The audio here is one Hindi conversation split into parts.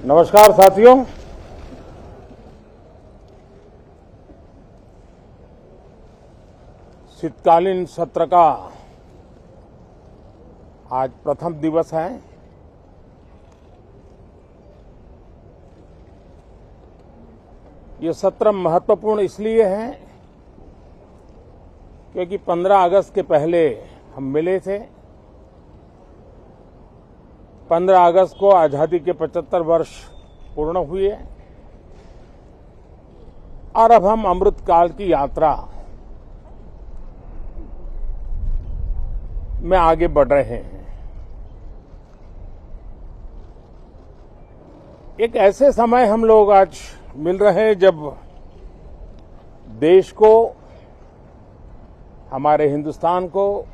नमस्कार साथियों। शीतकालीन सत्र का आज प्रथम दिवस है। ये सत्र महत्वपूर्ण इसलिए है क्योंकि 15 अगस्त के पहले हम मिले थे। 15 अगस्त को आजादी के 75 वर्ष पूर्ण हुए और अब हम अमृतकाल की यात्रा में आगे बढ़ रहे हैं। एक ऐसे समय हम लोग आज मिल रहे हैं जब देश को, हमारे हिंदुस्तान को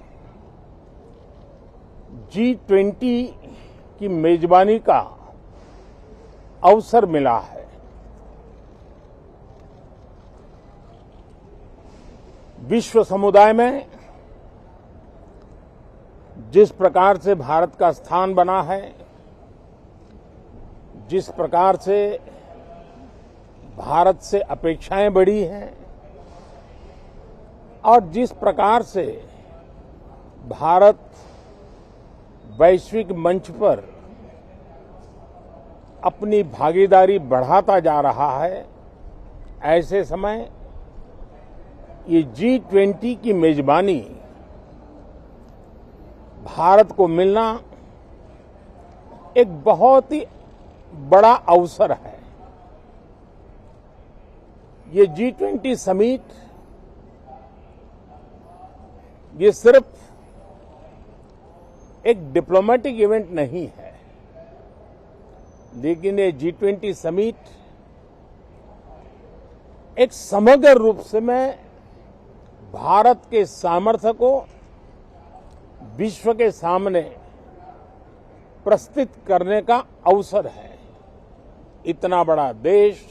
G20 की मेजबानी का अवसर मिला है। विश्व समुदाय में जिस प्रकार से भारत का स्थान बना है, जिस प्रकार से भारत से अपेक्षाएं बढ़ी हैं और जिस प्रकार से भारत वैश्विक मंच पर अपनी भागीदारी बढ़ाता जा रहा है, ऐसे समय ये G20 की मेजबानी भारत को मिलना एक बहुत ही बड़ा अवसर है। ये G20 समिट ये सिर्फ एक डिप्लोमेटिक इवेंट नहीं है, लेकिन ये G20 समिट एक समग्र रूप से मैं भारत के सामर्थ्य को विश्व के सामने प्रस्तुत करने का अवसर है। इतना बड़ा देश,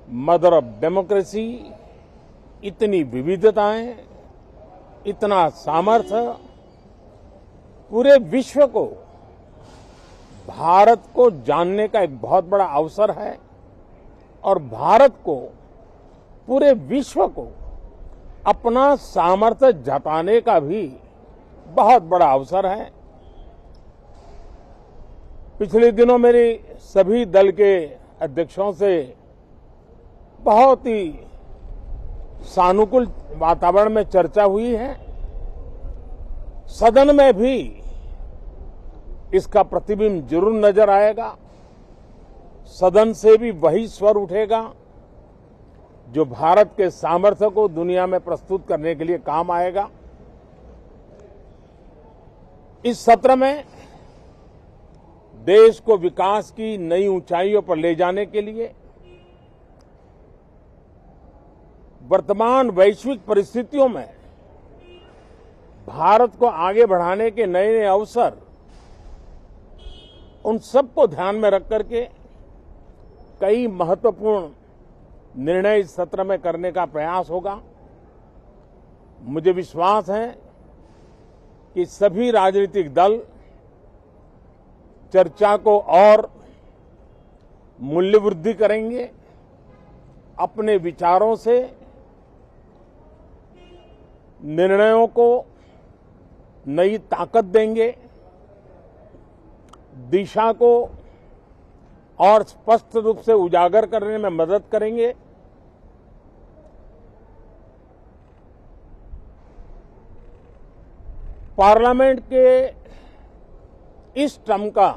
मदर ऑफ डेमोक्रेसी, इतनी विविधताएं, इतना सामर्थ्य, पूरे विश्व को भारत को जानने का एक बहुत बड़ा अवसर है और भारत को, पूरे विश्व को अपना सामर्थ्य जताने का भी बहुत बड़ा अवसर है। पिछले दिनों मेरी सभी दल के अध्यक्षों से बहुत ही सानुकूल वातावरण में चर्चा हुई है। सदन में भी इसका प्रतिबिंब जरूर नजर आएगा। सदन से भी वही स्वर उठेगा जो भारत के सामर्थ्य को दुनिया में प्रस्तुत करने के लिए काम आएगा। इस सत्र में देश को विकास की नई ऊंचाइयों पर ले जाने के लिए वर्तमान वैश्विक परिस्थितियों में भारत को आगे बढ़ाने के नए नए अवसर, उन सबको ध्यान में रख करके कई महत्वपूर्ण निर्णय इस सत्र में करने का प्रयास होगा। मुझे विश्वास है कि सभी राजनीतिक दल चर्चा को और मूल्यवृद्धि करेंगे, अपने विचारों से निर्णयों को नई ताकत देंगे, दिशा को और स्पष्ट रूप से उजागर करने में मदद करेंगे। पार्लियामेंट के इस टर्म का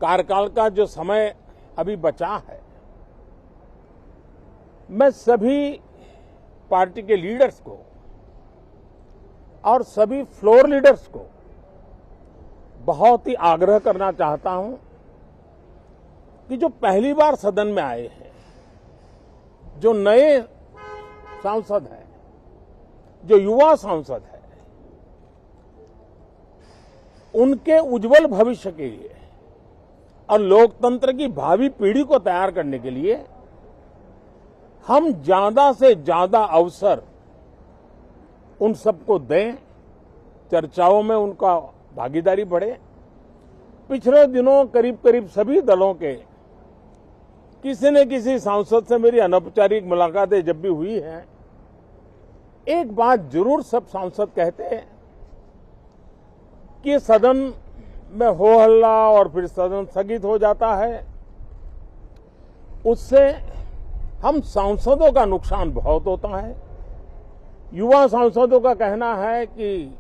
कार्यकाल का जो समय अभी बचा है, मैं सभी पार्टी के लीडर्स को और सभी फ्लोर लीडर्स को बहुत ही आग्रह करना चाहता हूं कि जो पहली बार सदन में आए हैं, जो नए सांसद हैं, जो युवा सांसद हैं, उनके उज्जवल भविष्य के लिए और लोकतंत्र की भावी पीढ़ी को तैयार करने के लिए हम ज्यादा से ज्यादा अवसर उन सबको दें, चर्चाओं में उनका भागीदारी बढ़े। पिछले दिनों करीब करीब सभी दलों के किसी न किसी सांसद से मेरी अनौपचारिक मुलाकातें जब भी हुई हैं, एक बात जरूर सब सांसद कहते हैं कि सदन में हो हल्ला और फिर सदन स्थगित हो जाता है, उससे हम सांसदों का नुकसान बहुत होता है। युवा सांसदों का कहना है कि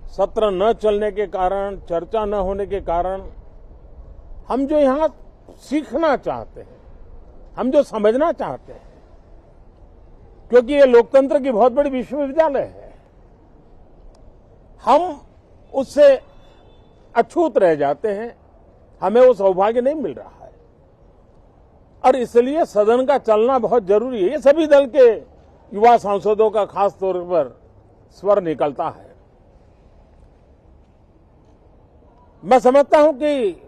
सत्र न चलने के कारण, चर्चा न होने के कारण हम जो यहां सीखना चाहते हैं, हम जो समझना चाहते हैं, क्योंकि ये लोकतंत्र की बहुत बड़ी विश्वविद्यालय है, हम उससे अछूत रह जाते हैं, हमें वो सौभाग्य नहीं मिल रहा है और इसलिए सदन का चलना बहुत जरूरी है। ये सभी दल के युवा सांसदों का खास तौर पर स्वर निकलता है। मैं समझता हूं कि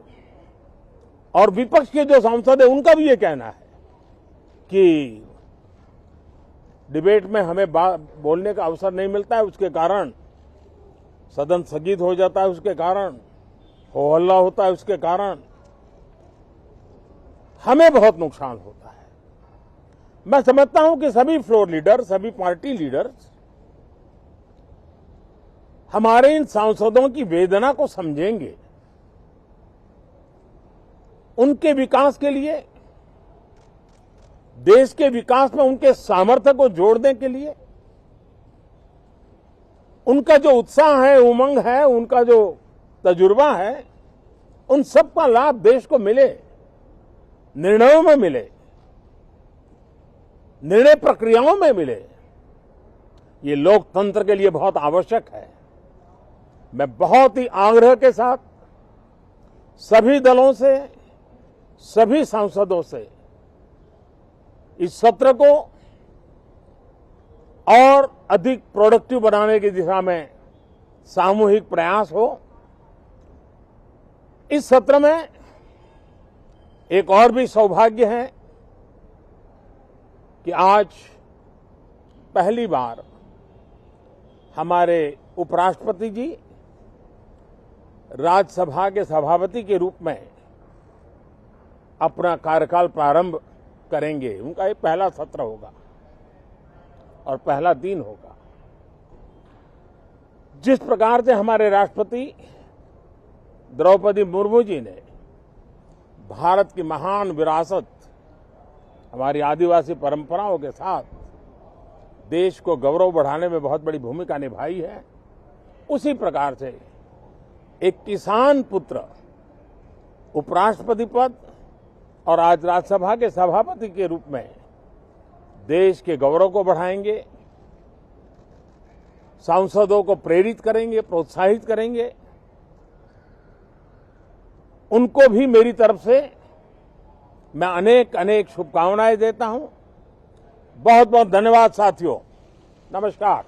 और विपक्ष के जो सांसद है उनका भी ये कहना है कि डिबेट में हमें बोलने का अवसर नहीं मिलता है, उसके कारण सदन स्थगित हो जाता है, उसके कारण हो हल्ला होता है, उसके कारण हमें बहुत नुकसान होता है। मैं समझता हूं कि सभी फ्लोर लीडर, सभी पार्टी लीडर्स हमारे इन सांसदों की वेदना को समझेंगे, उनके विकास के लिए, देश के विकास में उनके सामर्थ्य को जोड़ने के लिए, उनका जो उत्साह है, उमंग है, उनका जो तजुर्बा है, उन सब का लाभ देश को मिले, निर्णयों में मिले, निर्णय प्रक्रियाओं में मिले। ये लोकतंत्र के लिए बहुत आवश्यक है। मैं बहुत ही आग्रह के साथ सभी दलों से, सभी सांसदों से इस सत्र को और अधिक प्रोडक्टिव बनाने की दिशा में सामूहिक प्रयास हो। इस सत्र में एक और भी सौभाग्य है कि आज पहली बार हमारे उपराष्ट्रपति जी राज्यसभा के सभापति के रूप में अपना कार्यकाल प्रारंभ करेंगे। उनका ये पहला सत्र होगा और पहला दिन होगा। जिस प्रकार से हमारे राष्ट्रपति द्रौपदी मुर्मू जी ने भारत की महान विरासत, हमारी आदिवासी परंपराओं के साथ देश को गौरव बढ़ाने में बहुत बड़ी भूमिका निभाई है, उसी प्रकार से एक किसान पुत्र उपराष्ट्रपति पद और आज राज्यसभा के सभापति के रूप में देश के गौरव को बढ़ाएंगे, सांसदों को प्रेरित करेंगे, प्रोत्साहित करेंगे। उनको भी मेरी तरफ से मैं अनेक अनेक शुभकामनाएं देता हूं। बहुत बहुत धन्यवाद साथियों। नमस्कार।